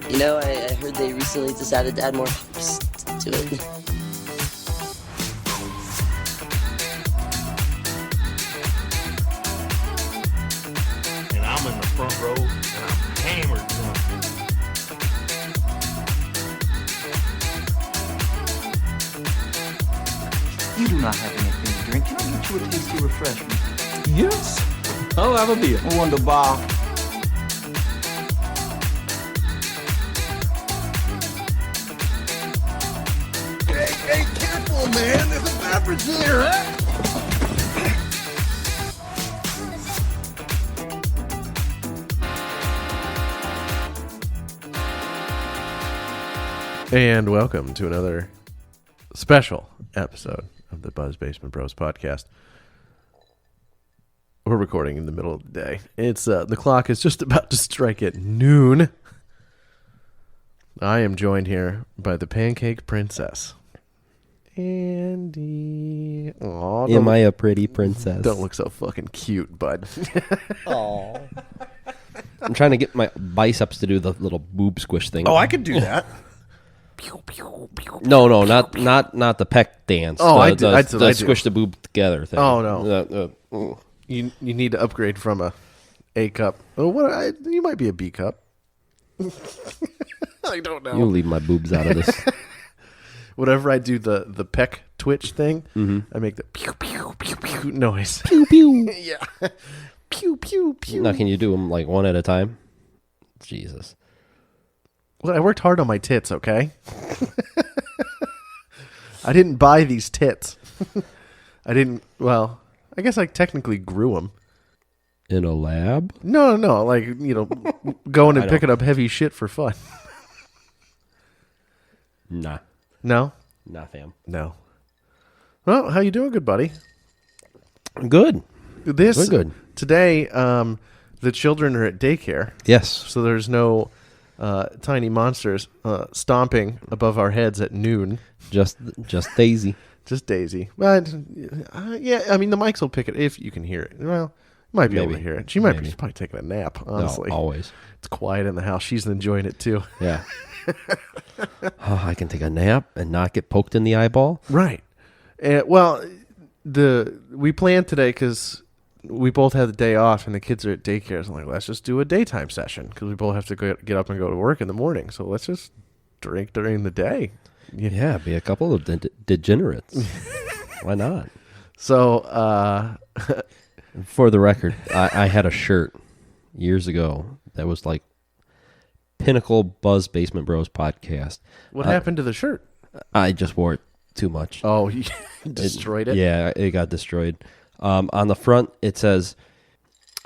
You know, I heard they recently decided to add more hops to it. And I'm in the front row, and I'm hammered drunk. You do not have anything to drink. Can I get you a tasty refreshment? Yes, I'll have a beer. Wonderbar. Hey, careful, man. There's a beverage here, huh? And welcome to another special episode of the Buzz Basement Bros podcast. We're recording in the middle of the day. It's the clock is just about to strike at noon. I am joined here by the Pancake Princess, Andy. Aw, Am I a pretty princess? don't look so fucking cute, bud. I'm trying to get my biceps to do the little boob squish thing. I could do that. No, not the peck dance. Oh, I the, do. the, I the do. squish the boob together thing. Oh, no. Mm. You need to upgrade from a A cup. Oh, you might be a B cup. I don't know. You leave my boobs out of this. Whenever I do the peck twitch thing, I make the pew pew pew pew noise. Pew pew. Yeah, pew pew pew. Now, can you do them like one at a time? Jesus. Well, I worked hard on my tits. Okay, I didn't buy these tits. I didn't. Well, I guess I technically grew them. In a lab? No, like going and I picking up heavy shit for fun. Nah. No, Fam. no. Well, how you doing, good buddy? Good. This We're good. Today, the children are at daycare, Yes. so there's no tiny monsters stomping above our heads at noon. Just Daisy. Just Daisy. But yeah, I mean the mics will pick it if you can hear it. Well, you might be able to Maybe. hear it. She might be Maybe. she's probably taking a nap. Honestly, No, always. it's quiet in the house. She's enjoying it too. Yeah. I can take a nap and not get poked in the eyeball. Right. Well, we planned today because we both had the day off and the kids are at daycare. So I'm like, let's just do a daytime session because we both have to get up and go to work in the morning. So let's just drink during the day. Yeah, be a couple of degenerates. Why not? So, For the record, I had a shirt years ago that was like Pinnacle Buzz Basement Bros podcast. what happened to the shirt? I just wore it too much. Oh, you destroyed it? Yeah, it got destroyed. On the front, it says,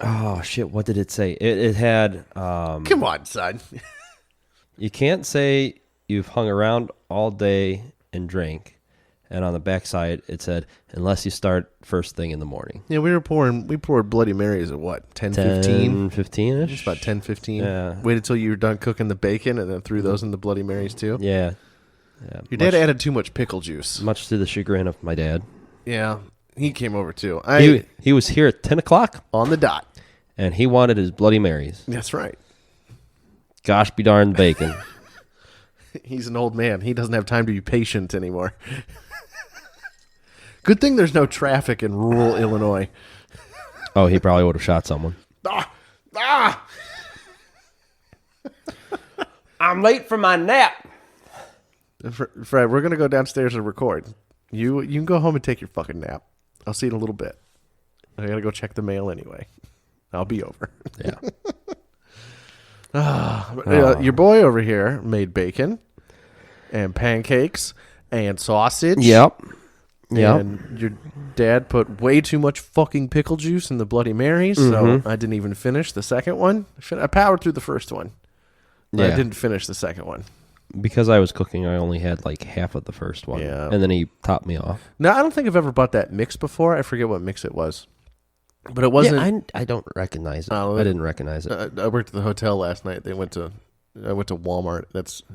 oh, shit, what did it say? It had, Come on, son. you can't say you've hung around all day and drank. And on the backside, it said, unless you start first thing in the morning. Yeah, we poured Bloody Marys at what, 10, 15? 15-ish? Just about 10, 15. Yeah. Waited till you were done cooking the bacon and then threw those in the Bloody Marys too. Yeah. Your dad added too much pickle juice. Much to the chagrin of my dad. Yeah, he came over too. He was here at 10 o'clock, On the dot. and he wanted his Bloody Marys. That's right. Gosh be darned bacon. He's an old man. He doesn't have time to be patient anymore. Good thing there's no traffic in rural Illinois. Oh, he probably would have shot someone. I'm late for my nap. Fred, we're going to go downstairs and record. You can go home and take your fucking nap. I'll see you in a little bit. I got to go check the mail anyway. I'll be over. Yeah. Your boy over here made bacon and pancakes and sausage. Yep. And your dad put way too much fucking pickle juice in the Bloody Marys, so I didn't even finish the second one. I powered through the first one, but I didn't finish the second one. Because I was cooking, I only had like half of the first one. Yeah. And then he topped me off. No, I don't think I've ever bought that mix before. I forget what mix it was. But it wasn't... I don't recognize it. Oh, I didn't recognize it. I worked at the hotel last night. I went to Walmart.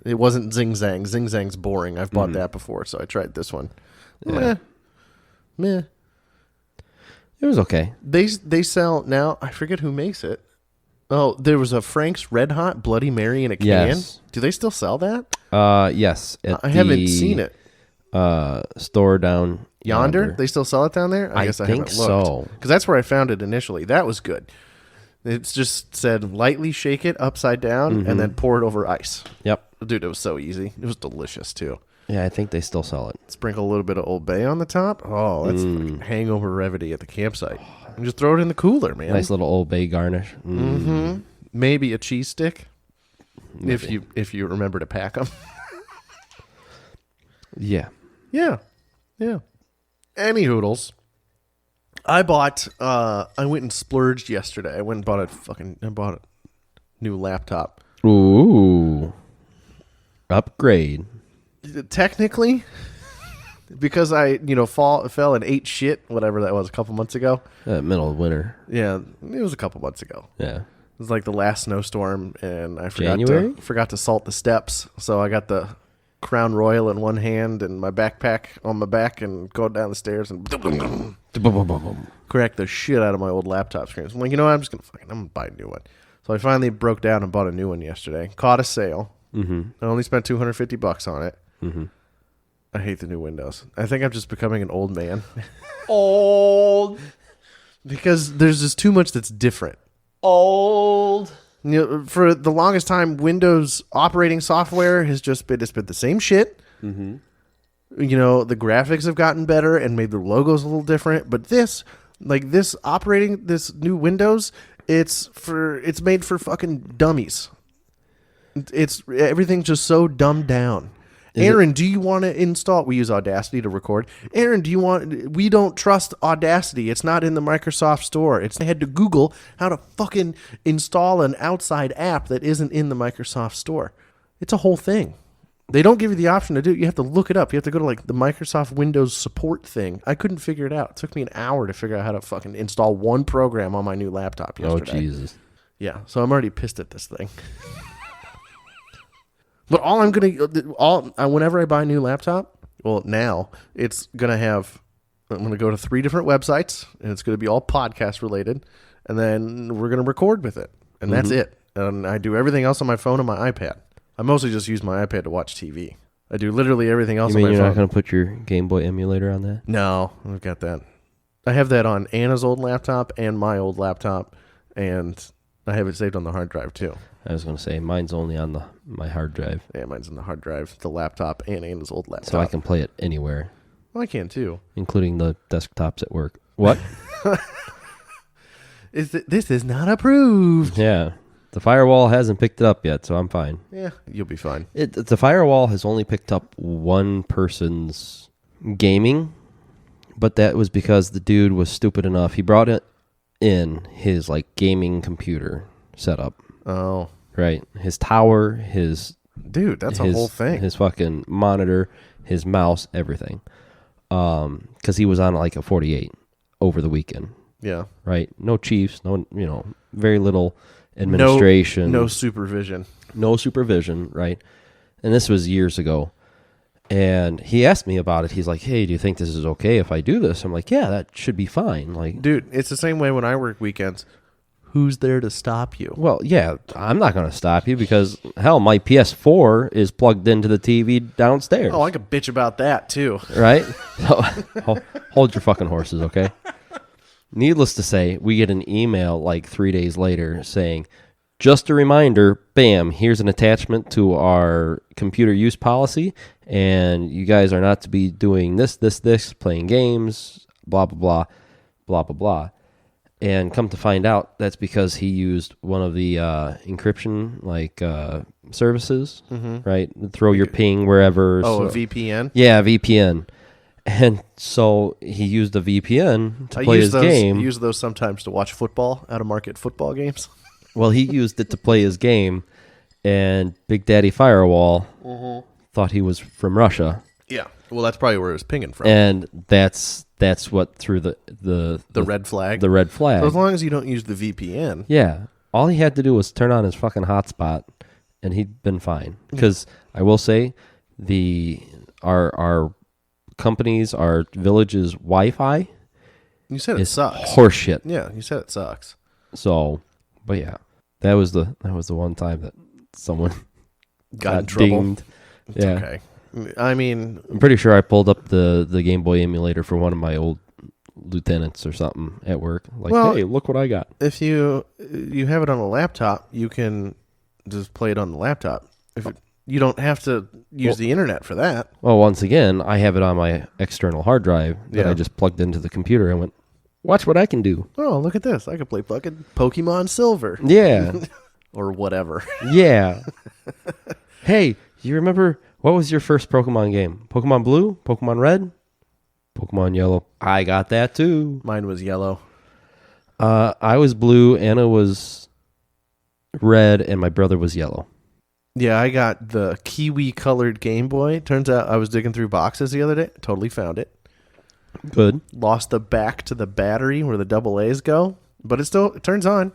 It wasn't Zing Zang. Zing Zang's boring. I've bought that before, so I tried this one. Yeah. Meh. It was okay. They sell now. I forget who makes it. Oh, there was a Frank's Red Hot Bloody Mary in a can. Yes. Do they still sell that? Yes. I haven't seen it. Store down Yonder? They still sell it down there? I guess I think haven't looked. so. Because that's where I found it initially. That was good. It's just said lightly shake it upside down and then pour it over ice. Yep. Dude, it was so easy. It was delicious too. Yeah, I think they still sell it. Sprinkle a little bit of Old Bay on the top. Oh, that's like hangover remedy at the campsite. And just throw it in the cooler, man. Nice little Old Bay garnish. Maybe a cheese stick if you remember to pack them. Yeah. Yeah. Any hoodles. I bought I went and splurged yesterday. I went and bought a new laptop. Ooh. Upgrade. Technically, because I, fell and ate shit, whatever that was, a couple months ago. Middle of winter. Yeah, it was a couple months ago. Yeah. It was like the last snowstorm, and I forgot to salt the steps. So I got the Crown Royal in one hand and my backpack on my back, and go down the stairs and crack the shit out of my old laptop screen. So I'm like, you know what? I'm gonna buy a new one. So I finally broke down and bought a new one yesterday. Caught a sale. I only spent $250 on it. I hate the new Windows. I think I'm just becoming an old man. Old. Because there's just too much that's different. Old. For the longest time, Windows operating software has just been the same shit. The graphics have gotten better and made the logos a little different. But this new Windows, it's made for fucking dummies. Everything's just so dumbed down. Aaron, do you want to install? We use Audacity to record. Aaron, we don't trust Audacity. It's not in the Microsoft Store. I had to Google how to fucking install an outside app that isn't in the Microsoft Store. It's a whole thing. They don't give you the option to do it. You have to look it up. You have to go to like the Microsoft Windows support thing. I couldn't figure it out. It took me an hour to figure out how to fucking install one program on my new laptop yesterday. Oh, Jesus. Yeah, so I'm already pissed at this thing. But whenever I buy a new laptop, well, now I'm going to go to 3 different websites, and it's going to be all podcast related, and then we're going to record with it, and that's it. And I do everything else on my phone and my iPad. I mostly just use my iPad to watch TV. I do literally everything else on my phone. You mean you're not going to put your Game Boy emulator on that? No, I've got that. I have that on Anna's old laptop and my old laptop, and I have it saved on the hard drive too. I was going to say, mine's only on my hard drive. Yeah, mine's on the hard drive, the laptop, and Anna's old laptop. So I can play it anywhere. Well, I can too. Including the desktops at work. What? This is not approved. Yeah. The firewall hasn't picked it up yet, so I'm fine. Yeah, you'll be fine. The firewall has only picked up one person's gaming, but that was because the dude was stupid enough. He brought it in his gaming computer setup. Oh. Right. His tower, Dude, that's a whole thing. His fucking monitor, his mouse, everything. Because he was on a 48 over the weekend. Yeah. Right. No Chiefs. No, very little administration. No supervision. No supervision. Right. And this was years ago. And he asked me about it. He's like, "Hey, do you think this is okay if I do this?" I'm like, "Yeah, that should be fine." Dude, it's the same way when I work weekends. Who's there to stop you? Well, yeah, I'm not going to stop you because, hell, my PS4 is plugged into the TV downstairs. Oh, I could bitch about that, too. Right? So, hold your fucking horses, okay? Needless to say, we get an email 3 days later saying, just a reminder, bam, here's an attachment to our computer use policy, and you guys are not to be doing this, playing games, blah, blah, blah, blah, blah, blah. And come to find out, that's because he used one of the encryption services, right? Throw your ping wherever. Oh, a VPN? Yeah, VPN. And so he used a VPN to play his game. I use those sometimes to watch football, out-of-market football games. Well, he used it to play his game, and Big Daddy Firewall thought he was from Russia. Yeah. Well, that's probably where it was pinging from. And that's what threw the red flag. The red flag. So as long as you don't use the VPN. Yeah. All he had to do was turn on his fucking hotspot, and he'd been fine. Because I will say, our company's, our village's Wi-Fi You said it sucks. horseshit. Yeah, you said it sucks. So, but yeah. That was the one time that someone Got in trouble. dinged. It's Yeah. okay. I mean, I'm pretty sure I pulled up the Game Boy emulator for one of my old lieutenants or something at work. Like, Well, hey, look what I got. if you have it on a laptop, you can just play it on the laptop. You don't have to use the internet for that. Well, once again, I have it on my external hard drive that Yeah. I just plugged into the computer and went, watch what I can do. Oh, look at this. I could play fucking Pokemon Silver Yeah. or whatever. Yeah. Hey, you remember what was your first Pokemon game? Pokemon Blue? Pokemon Red? Pokemon Yellow. I got that too. Mine was yellow. I was blue, Anna was red, and my brother was yellow. Yeah, I got the kiwi colored Game Boy. Turns out I was digging through boxes the other day. Totally found it. Good. Lost the back to the battery where the double A's go, but it turns on.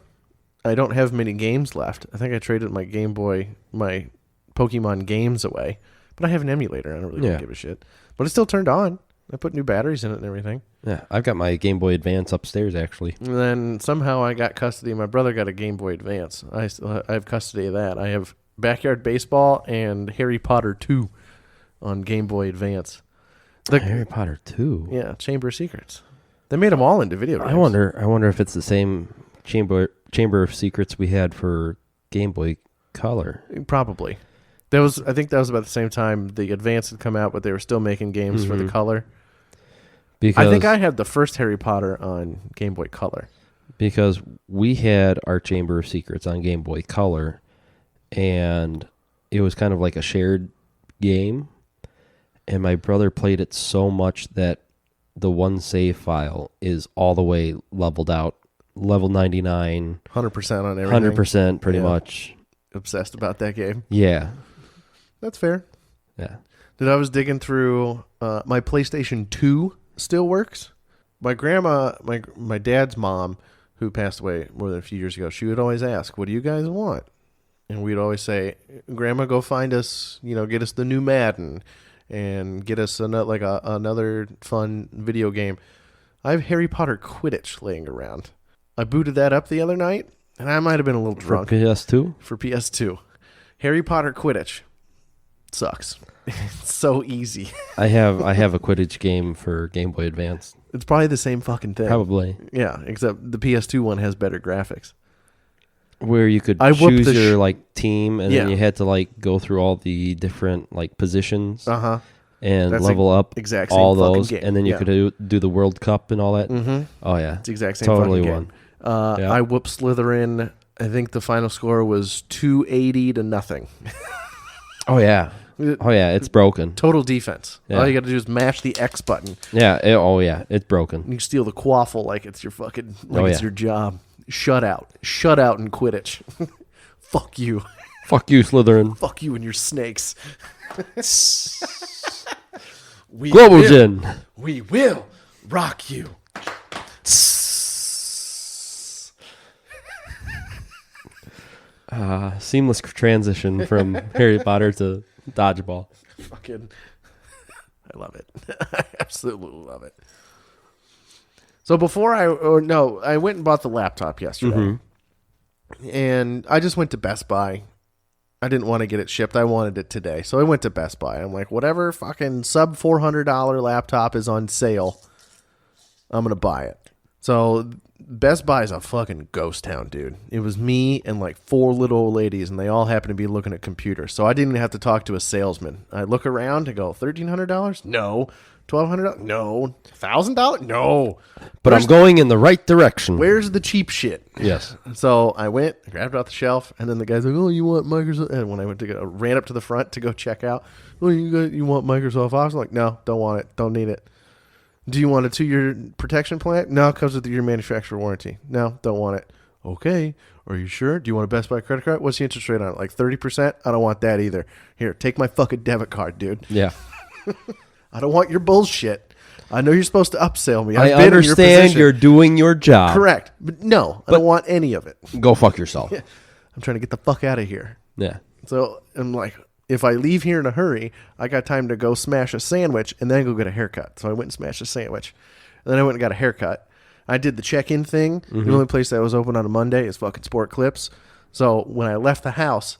I don't have many games left. I think I traded my Game Boy, my Pokemon games away, but I have an emulator. I don't really give a shit. But it still turned on. I put new batteries in it and everything. Yeah, I've got my Game Boy Advance upstairs, actually. And then somehow I got custody. My brother got a Game Boy Advance. I have custody of that. I have Backyard Baseball and Harry Potter 2 on Game Boy Advance. Harry Potter 2? Yeah, Chamber of Secrets. They made them all into video games. I wonder if it's the same Chamber of Secrets we had for Game Boy Color. Probably. I think that was about the same time the Advance had come out, but they were still making games for the Color. Because I think I had the first Harry Potter on Game Boy Color. Because we had our Chamber of Secrets on Game Boy Color, and it was kind of like a shared game, and my brother played it so much that the one save file is all the way leveled out, level 99, 100% on everything. 100% pretty Yeah. much. Obsessed about that game. Yeah. That's fair. Yeah. I was digging through my PlayStation 2 still works. My grandma, my dad's mom, who passed away more than a few years ago, she would always ask, "What do you guys want?" And we'd always say, "Grandma, go find us, get us the new Madden and get us another fun video game." I have Harry Potter Quidditch laying around. I booted that up the other night, and I might have been a little drunk. For PS2? For PS2. Harry Potter Quidditch sucks. It's so easy. I have a Quidditch game for Game Boy Advance. It's probably the same fucking thing. Probably. Yeah, except the PS2 one has better graphics. Where you could I whooped choose the your team, and then Yeah. you had to go through all the different positions Uh-huh. and That's level up exact same all fucking those, game. and then you Yeah. could do the World Cup and all that. Mm-hmm. Oh yeah, It's the exact same totally fucking won. game. Yeah. I whooped Slytherin. I think the final score was 280 to nothing. Oh yeah, it's broken. Total defense. Yeah. All you got to do is mash the X button. Yeah, it's broken. You steal the quaffle like it's your fucking it's yeah. your job. Shut out in Quidditch. Fuck you. Fuck you, Slytherin. Fuck you and your snakes. We Global will- Gin. We will rock you. Seamless transition from Harry Potter to dodgeball. Fucking, I love it. I absolutely love it. So I went and bought the laptop yesterday, and I just went to Best Buy. I didn't want to get it shipped. I wanted it today, so I went to Best Buy. I'm like, whatever fucking sub $400 laptop is on sale, I'm gonna buy it. So Best Buy is a fucking ghost town, dude. It was me and 4 little old ladies, and they all happened to be looking at computers. So I didn't even have to talk to a salesman. I look around and go, $1,300? No. $1,200? No. $1,000? No. But I'm going in the right direction. Where's the cheap shit? Yes. So I went, grabbed it off the shelf, and then the guy's like, "Oh, you want Microsoft?" And when I ran up to the front to go check out, "Oh, you want Microsoft Office?" I'm like, "No, don't want it. Don't need it." "Do you want a 2-year protection plan?" "No, it comes with your manufacturer warranty." "No, don't want it." "Okay, are you sure? Do you want a Best Buy credit card?" "What's the interest rate on it? 30%? I don't want that either. Here, take my fucking debit card, dude. Yeah. I don't want your bullshit. I know you're supposed to upsell me. I I've been in your understand position." you're doing your job. Correct. But no, I don't want any of it. Go fuck yourself. I'm trying to get the fuck out of here. Yeah. So I'm like, if I leave here in a hurry, I got time to go smash a sandwich and then go get a haircut. So I went and smashed a sandwich. And then I went and got a haircut. I did the check-in thing. The only place that was open on a Monday is fucking Sport Clips. So when I left the house,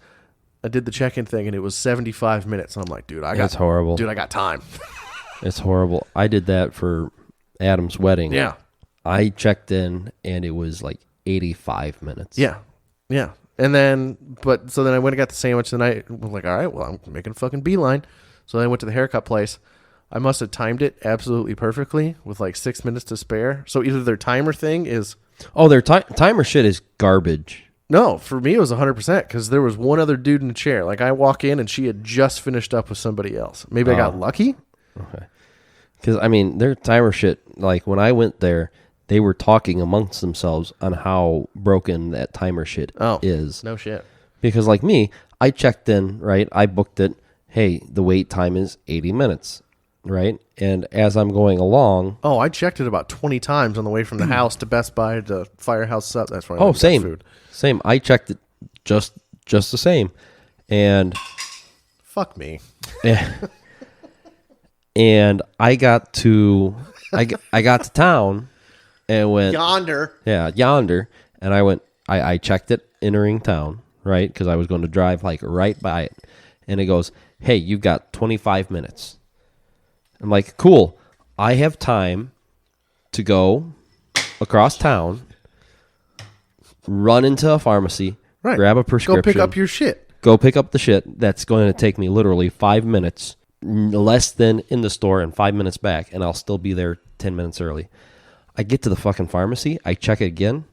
I did the check-in thing, and it was 75 minutes. And I'm like, dude, That's horrible. Dude, I got time. It's horrible. I did that for Adam's wedding. Yeah. I checked in, and it was like 85 minutes. Yeah. Yeah. And then, so then I went and got the sandwich, and I was like, all right, well, I'm making a fucking beeline. So then I went to the haircut place. I must have timed it absolutely perfectly with like 6 minutes to spare. So either their timer thing is... Oh, their timer shit is garbage. No, for me it was 100% because there was one other dude in the chair. Like I walk in and she had just finished up with somebody else. Maybe I got lucky. Okay. Because, I mean, their timer shit, like when I went there, they were talking amongst themselves on how broken that timer shit is. No shit. Because like me, I checked in, right? I booked it. Hey, the wait time is 80 minutes, right? And as I'm going along... Oh, I checked it about 20 times on the way from the house to Best Buy to Firehouse Sub. That's right. Oh, same. Same. I checked it just the same. And... Fuck me. And I got to town and went... Yonder. Yeah, yonder. And I went... I checked it entering town, right? Because I was going to drive like right by it. And it goes, hey, you've got 25 minutes. I'm like, cool. I have time to go across town, run into a pharmacy, Right. grab a prescription. Go pick up your shit. Go pick up the shit. That's going to take me literally 5 minutes, less than in the store, and 5 minutes back, and I'll still be there 10 minutes early. I get to the fucking pharmacy. I check it again.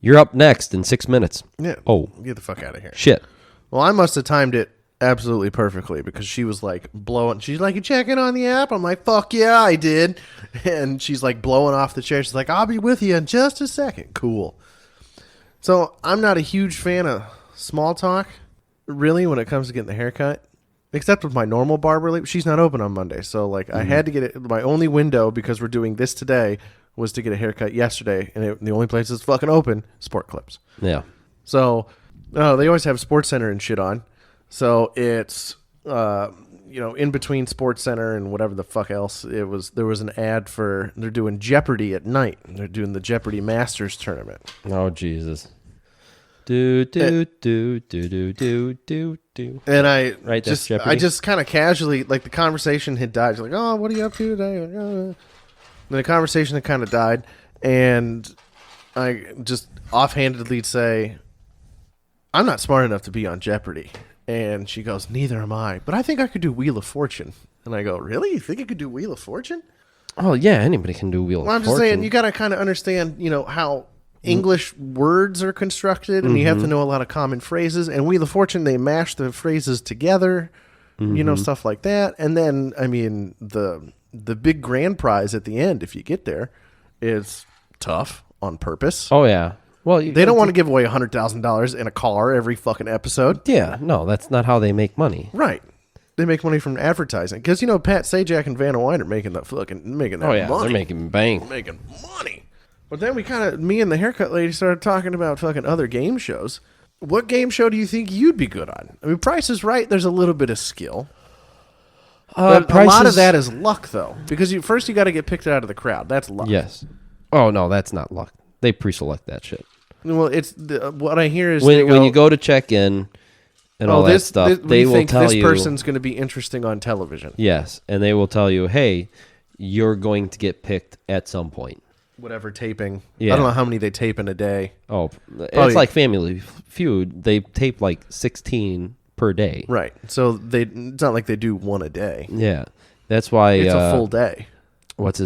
You're up next in 6 minutes. Yeah. Oh. Get the fuck out of here. Shit. Well, I must have timed it absolutely perfectly because she was like blowing. She's like, you checking on the app? I'm like, fuck yeah, I did. And she's like blowing off the chair. She's like, I'll be with you in just a second. Cool. So I'm not a huge fan of small talk, really, when it comes to getting the haircut, except with my normal barber. She's not open on Monday. So like I had to get it. My only window, because we're doing this today, was to get a haircut yesterday. And the only place that's fucking open, Sport Clips. Yeah. So they always have Sports Center and shit on. So it's, in between Sports Center and whatever the fuck else, there was an ad for, they're doing Jeopardy at night. They're doing the Jeopardy Masters tournament. Oh, Jesus. Do, do, do, do, do, do, do, do. And I Right, that's Jeopardy. I just kind of casually, like the conversation had died. She's like, oh, what are you up to today? Like, And the conversation had kind of died. And I just offhandedly say, I'm not smart enough to be on Jeopardy. And she goes, neither am I. But I think I could do Wheel of Fortune. And I go, really? You think you could do Wheel of Fortune? Oh, yeah, anybody can do Wheel of Well, I'm just Fortune. saying, you got to kind of understand, how English words are constructed. And you have to know a lot of common phrases. And Wheel of Fortune, they mash the phrases together, stuff like that. And then, I mean, the big grand prize at the end, if you get there, is tough on purpose. Oh, yeah. Well, They don't want to give away $100,000 in a car every fucking episode. Yeah, no, that's not how they make money. Right. They make money from advertising. Because, Pat Sajak and Vanna White are making that money. They're making bank. Making money. But then me and the haircut lady started talking about fucking other game shows. What game show do you think you'd be good on? I mean, Price is Right. There's a little bit of skill. But a lot of that is luck, though. Because first you got to get picked out of the crowd. That's luck. Yes. Oh, no, that's not luck. They pre-select that shit. Well, it's what I hear is when you go to check in and all that stuff, they will tell you this person's going to be interesting on television. Yes, and they will tell you, hey, you're going to get picked at some point. Whatever taping. Yeah. I don't know how many they tape in a day. Oh, Probably- it's like Family Feud. They tape like 16 per day. Right. So it's not like they do one a day. Yeah, that's why It's a full day.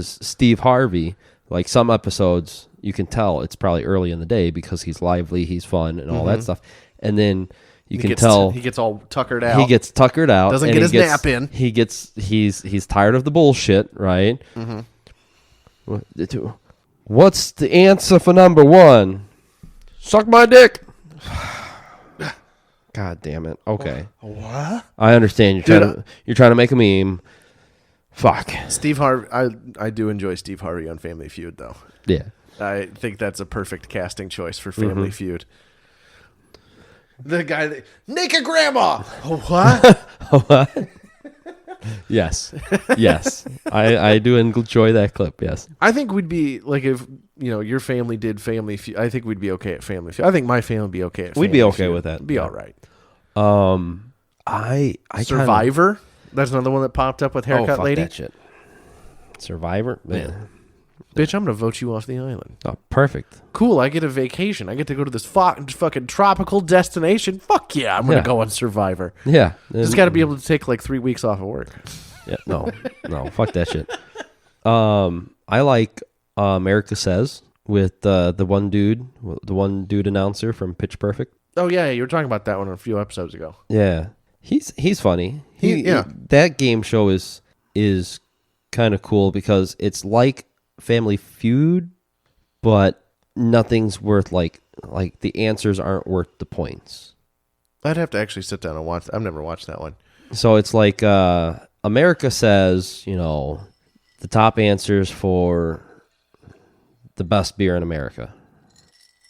Steve Harvey, like some episodes, you can tell it's probably early in the day because he's lively, he's fun, and all that stuff. And then you can tell he gets all tuckered out. he gets tuckered out. Doesn't and get his he nap in. He's tired of the bullshit, right? Mm-hmm. What's the answer for number one? Suck my dick. God damn it. Okay. What? I understand you're trying to make a meme. Fuck. Steve Harvey. I do enjoy Steve Harvey on Family Feud, though. Yeah. I think that's a perfect casting choice for Family Feud. The guy that naked grandma. What? Yes. Yes. I do enjoy that clip. Yes. I think we'd be like if your family did Family Feud. I think we'd be okay at Family Feud. I think my family would be okay at We'd be Family okay Feud. with that. It'd be all right. I Survivor. That's another one that popped up with Haircut fuck Lady. that shit. Survivor, man. Bitch, I'm gonna vote you off the island. Oh, perfect. Cool, I get a vacation. I get to go to this fucking tropical destination. Fuck yeah, I'm gonna Yeah. go on Survivor. Yeah, Just got to be able to take like 3 weeks off of work. Yeah, no, fuck that shit. I like America Says with the one dude announcer from Pitch Perfect. Oh yeah, you were talking about that one a few episodes ago. Yeah, he's funny. Yeah. That game show is kind of cool because it's like Family Feud, but nothing's worth like the answers aren't worth the points. I'd have to actually sit down and watch. I've never watched that one. So it's like America Says, the top answers for the best beer in America,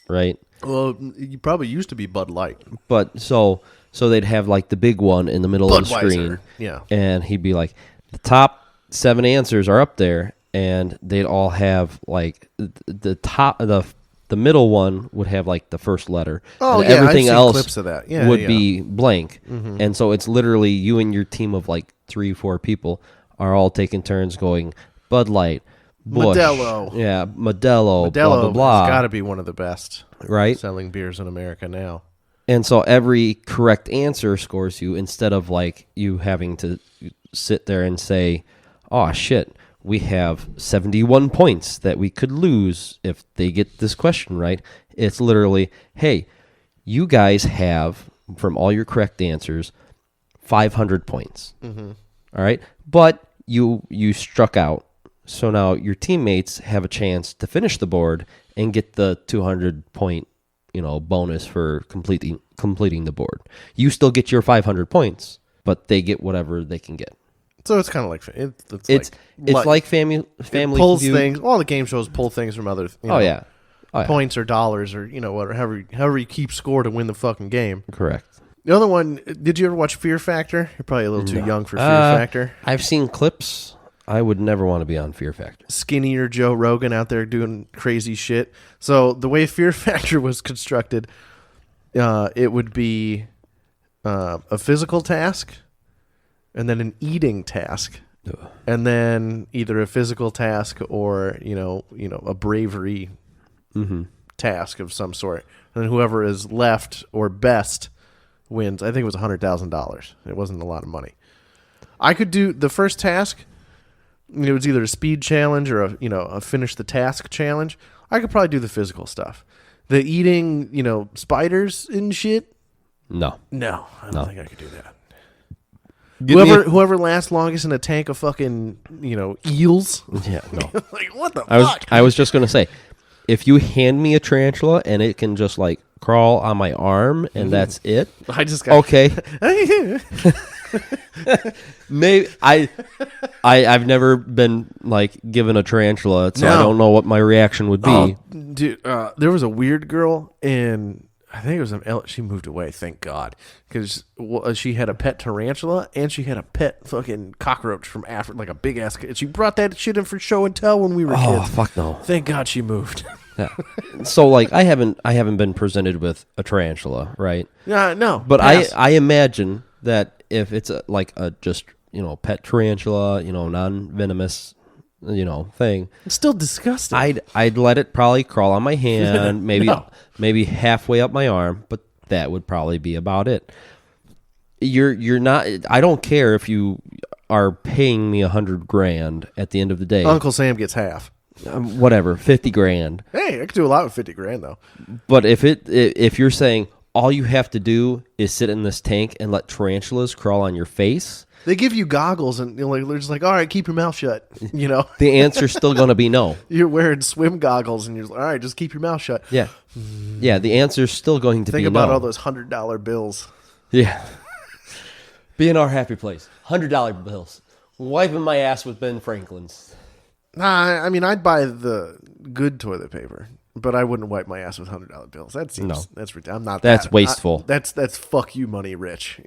right? Well, you probably used to be Bud Light. But so they'd have like the big one in the middle of the Budweiser, screen, yeah. and he'd be like, the top 7 answers are up there, and they'd all have like the middle one would have like the first letter. Oh, and yeah, I've everything seen else clips of that. Yeah, would yeah. be blank, and so it's literally you and your team of like 3-4 people are all taking turns going Bud Light, Busch, Modelo. yeah, Modelo, Modelo blah blah blah, has got to be one of the best right? selling beers in America now. And so every correct answer scores you instead of like you having to sit there and say, oh shit, we have 71 points that we could lose if they get this question right. It's literally, hey, you guys have, from all your correct answers, 500 points. Mm-hmm. All right. But you struck out. So now your teammates have a chance to finish the board and get the 200 point bonus for completing the board. You still get your 500 points, but they get whatever they can get. So it's kind of like It's like family pulls Feud. things. All the game shows pull things from other. Oh yeah, points or dollars or whatever. However you keep score to win the fucking game. correct. The other one. Did you ever watch Fear Factor? You're probably a little too young for Fear Factor. I've seen clips. I would never want to be on Fear Factor. Skinnier Joe Rogan out there doing crazy shit. So the way Fear Factor was constructed, it would be a physical task, and then an eating task, and then either a physical task or a bravery task of some sort. And then whoever is left or best wins. I think it was $100,000. It wasn't a lot of money. I could do the first task. It was either a speed challenge or a finish the task challenge. I could probably do the physical stuff. The eating, spiders and shit. No. No, I don't think I could do that. Give me Whoever lasts longest in a tank of fucking eels. Yeah, no. Like what the fuck? I was just gonna say, if you hand me a tarantula and it can just like crawl on my arm and that's it, I just got okay. Maybe I've never been like given a tarantula, so I No. don't know what my reaction would be. Oh, dude, there was a weird girl in, I think it was she moved away, thank God, because she had a pet tarantula and she had a pet fucking cockroach from Africa, like a big ass. She brought that shit in for show and tell when we were Oh kids. fuck no! Thank God she moved. Yeah. So like I haven't been presented with a tarantula, right? No, But pass. I imagine that if it's like a just pet tarantula, non-venomous, thing, It's still disgusting. I'd let it probably crawl on my hand, maybe No. maybe halfway up my arm, but that would probably be about it. You're not. I don't care if you are paying me $100,000 at the end of the day. Uncle Sam gets half. Whatever, $50,000. Hey, I could do a lot with $50,000 though. But if you're saying all you have to do is sit in this tank and let tarantulas crawl on your face, They give you goggles and they're just like, all right, keep your mouth shut. the answer's still going to be no. You're wearing swim goggles and you're like, all right, just keep your mouth shut. Yeah. Yeah, the answer's still going to be Think no. about all those $100 bills. Yeah. Be in our happy place. $100 bills. Wiping my ass with Ben Franklin's. Nah, I mean, I'd buy the good toilet paper, but I wouldn't wipe my ass with $100 bills. That seems No. that's ridiculous. I'm not. That's that. wasteful. That's fuck you money, rich.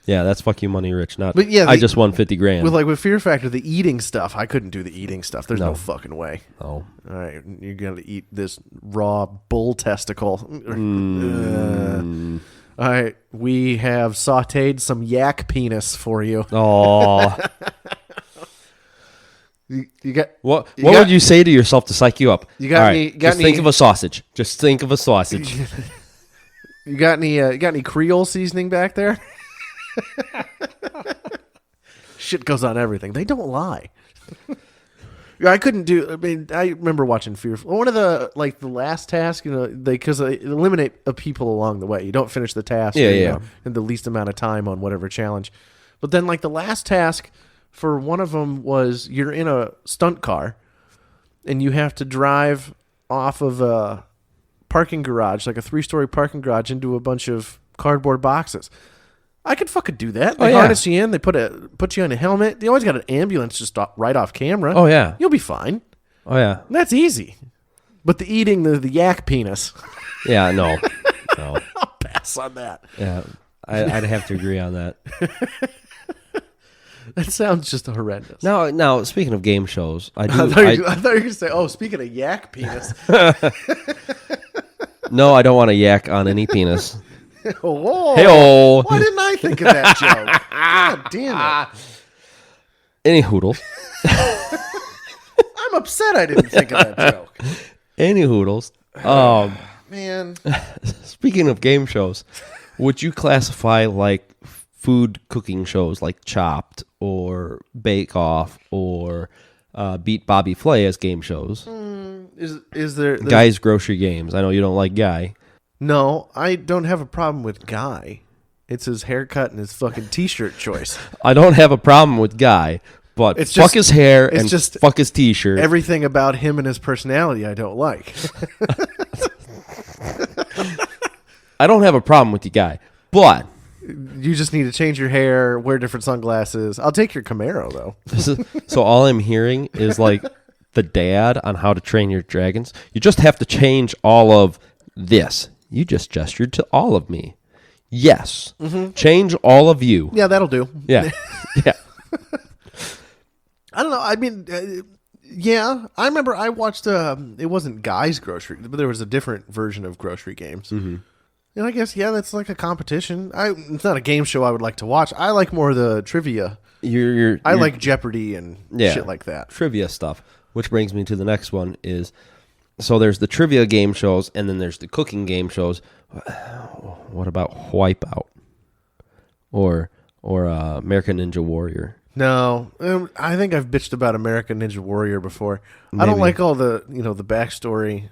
Yeah, that's fuck you money rich, not But yeah, I just won 50 grand. With Fear Factor, the eating stuff, I couldn't do the eating stuff. There's no, No. fucking way. oh. All right, you're gonna eat this raw bull testicle. All right, we have sautéed some yak penis for you. Oh. You got What You what got- would you say to yourself to psych you up? You got All any- right, got just think any- of a sausage. Just think of a sausage. you got any Creole seasoning back there? Shit goes on everything. They don't lie. Yeah, I couldn't do. I mean, I remember watching Fear. One of the last task, because they eliminate people along the way. You don't finish the task, Yeah. in the least amount of time on whatever challenge. But then, the last task for one of them was you're in a stunt car, and you have to drive off of a parking garage, like a 3-story parking garage, into a bunch of cardboard boxes. I could fucking do that. They Oh, yeah. harness you in. They put you on a helmet. They always got an ambulance just right off camera. Oh, yeah. You'll be fine. Oh yeah. That's easy. But the eating the yak penis, Yeah, no. No. I'll pass on that. Yeah. I'd have to agree on that. That sounds just horrendous. Now speaking of game shows, I I do thought you were going to say, oh, speaking of yak penis. no, I don't want to yak on any penis. Whoa. Hey-oh. Why didn't I think of that joke? God damn it. Any hoodles. I'm upset I didn't think of that joke. Any hoodles. Man. Speaking of game shows, would you classify food cooking shows like Chopped or Bake Off or Beat Bobby Flay as game shows? Is there... Guy's Grocery Games. I know you don't like Guy. No, I don't have a problem with Guy. It's his haircut and his fucking T-shirt choice. I don't have a problem with Guy, but It's fuck just- his hair it's and just fuck his T-shirt. Everything about him and his personality I don't like. I don't have a problem with you, Guy, but You just need to change your hair, wear different sunglasses. I'll take your Camaro, though. so all I'm hearing is the dad on How to Train Your Dragons. You just have to change all of this. You just gestured to all of me. Yes. Change all of you. Yeah, that'll do. Yeah. Yeah. I don't know. I mean, yeah. I remember I watched, it wasn't Guy's Grocery, but there was a different version of Grocery Games. Mm-hmm. And I guess, yeah, that's like a competition. It's not a game show I would like to watch. I like more the trivia. You're I like Jeopardy and shit like that. Trivia stuff. Which brings me to the next one is, so there's the trivia game shows and then there's the cooking game shows. What about Wipeout? Or American Ninja Warrior? No, I think I've bitched about American Ninja Warrior before. I don't Maybe. like all the the backstory.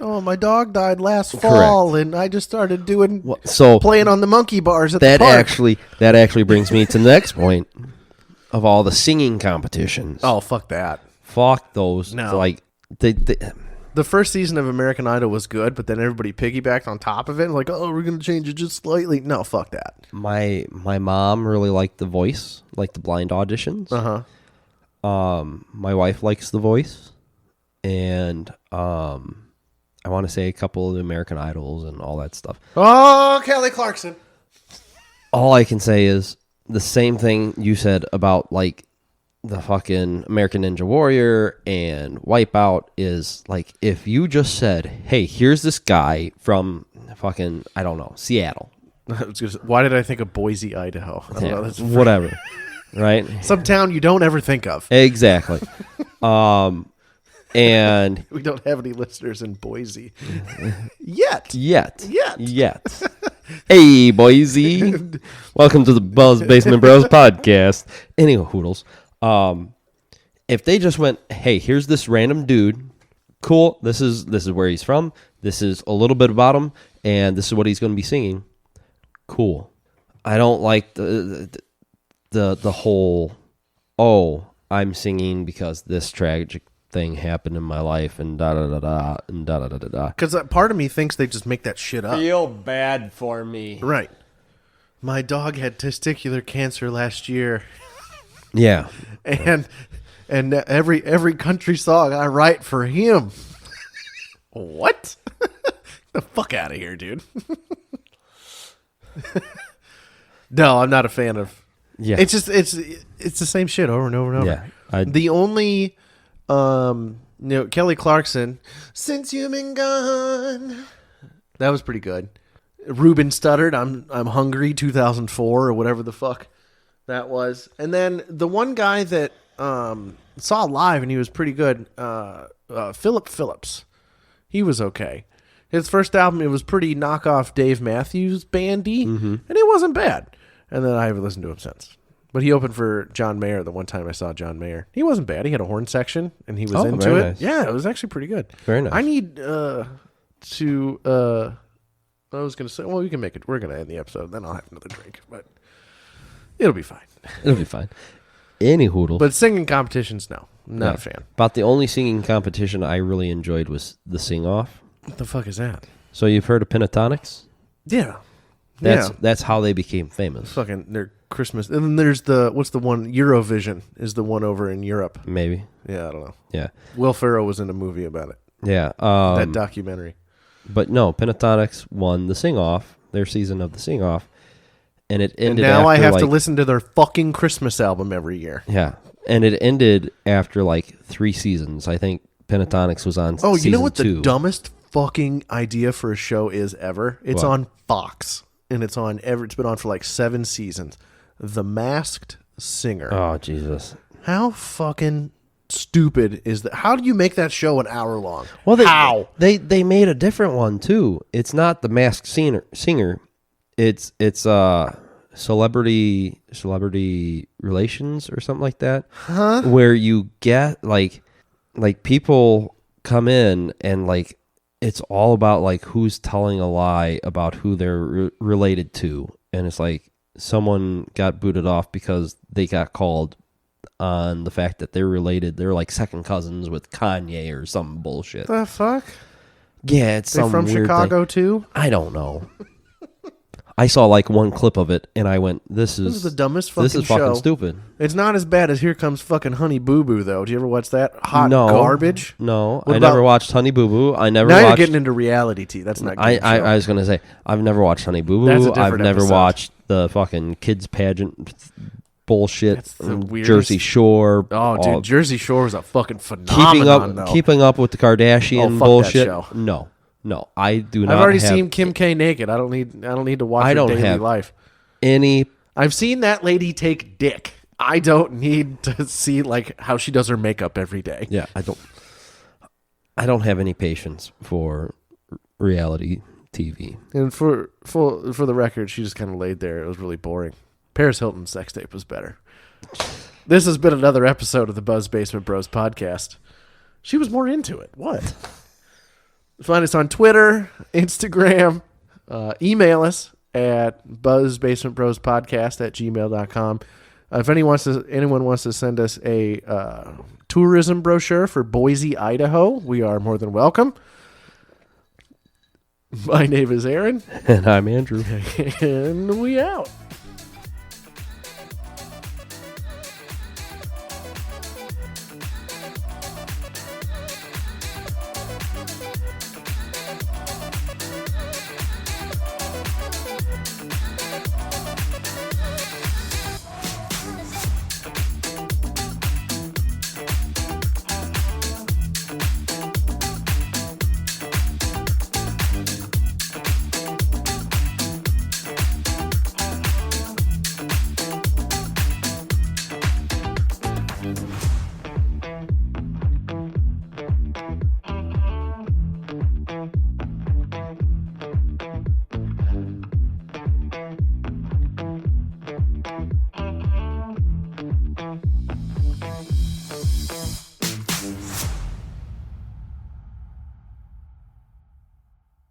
Oh, my dog died last fall, and I just started doing So playing on the monkey bars at that the park. that actually brings me to the next point of all the singing competitions. Oh, fuck that. Fuck those. No. They The first season of American Idol was good, but then everybody piggybacked on top of it. Like, oh, we're gonna change it just slightly. No, fuck that. my mom really liked The Voice, like the blind auditions. My wife likes The Voice, and I want to say a couple of the American Idols and all that stuff. Oh, Kelly Clarkson. All I can say is the same thing you said about the fucking American Ninja Warrior and Wipeout is if you just said, hey, here's this guy from fucking, I don't know, Seattle. Why did I think of Boise, Idaho? I don't know, that's Whatever. Right? some town you don't ever think of. Exactly. And We don't have any listeners in Boise yet. yet. Yet. Hey, Boise. Welcome to the Buzz Basement Bros podcast. Anyway, Hoodles. If they just went, hey, here's this random dude. Cool. This is where he's from. This is a little bit about him, and this is what he's going to be singing. Cool. I don't like the whole, oh, I'm singing because this tragic thing happened in my life and da da da da and da da da da da. Because part of me thinks they just make that shit up. Feel bad for me. Right. My dog had testicular cancer last year, Yeah. and every country song I write for him. What? The fuck out of here, dude. No, I'm not a fan of. Yeah. It's just it's the same shit over and over and over. Yeah. The only Kelly Clarkson, Since You've Been Gone. That was pretty good. Ruben Studdard, I'm Hungry 2004 or whatever the fuck that was. And then the one guy that saw live and he was pretty good, Philip Phillips. He was okay. His first album, it was pretty knockoff Dave Matthews bandy, and it wasn't bad. And then I haven't listened to him since. But he opened for John Mayer the one time I saw John Mayer. He wasn't bad. He had a horn section, and he was into very it. nice. Yeah, it was actually pretty good. Very nice. I need I was going to say, well, we can make it. We're going to end the episode. Then I'll have another drink. But it'll be fine. It'll be fine. Any hoodle. But singing competitions, no. I'm not a fan. About the only singing competition I really enjoyed was the Sing Off. What the fuck is that? So you've heard of Pentatonics? Yeah. That's how they became famous. Fucking their Christmas. And then there's what's the one? Eurovision is the one over in Europe. Maybe. Yeah, I don't know. Yeah. Will Ferrell was in a movie about it. Yeah. That documentary. But no, Pentatonics won the Sing Off, their season of the Sing Off, and it ended. And now I after, have to listen to their fucking Christmas album every year. Yeah, and it ended after like 3 seasons. I think Pentatonics was on. Oh, you know what season 2. the dumbest fucking idea for a show is ever? It's What? on Fox, and it's been on for like 7 seasons. The Masked Singer. Oh Jesus! How fucking stupid is that? How do you make that show an hour long? Well, how? They made a different one too. It's not the Masked Singer. It's celebrity relations or something like that. Huh? Where you get like people come in and like it's all about like who's telling a lie about who they're related to, and it's like someone got booted off because they got called on the fact that they're related. They're like second cousins with Kanye or some bullshit. The fuck? Yeah, it's They some from weird Chicago thing. too? I don't know. I saw like one clip of it and I went, "This is the dumbest fucking This is fucking show. stupid." It's not as bad as Here Comes Fucking Honey Boo Boo though. Do you ever watch that? Hot No. garbage. No, What I about- never watched Honey Boo Boo. I never Now watched. you're getting into reality tea. That's not. Good I was gonna say I've never watched Honey Boo That's a Boo. I've different never episode. watched the fucking kids pageant bullshit. That's the weirdest- Jersey Shore. Oh, dude, all- Jersey Shore is a fucking phenomenon. though. keeping up with the Kardashian Oh, fuck that bullshit. show. No, I do not. I've already have seen Kim K naked. I don't need to watch I her don't daily have- life. any. I've seen that lady take dick. I don't need to see like how she does her makeup every day. Yeah, I don't have any patience for reality TV. And for the record, she just kind of laid there. It was really boring. Paris Hilton's sex tape was better. This has been another episode of the Buzz Basement Bros podcast. She was more into it. What? Find us on Twitter, Instagram, email us at buzzbasementbrospodcast@gmail.com. If anyone wants to send us a tourism brochure for Boise, Idaho, we are more than welcome. My name is Aaron, And I'm Andrew. and we out.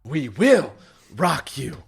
We will rock you.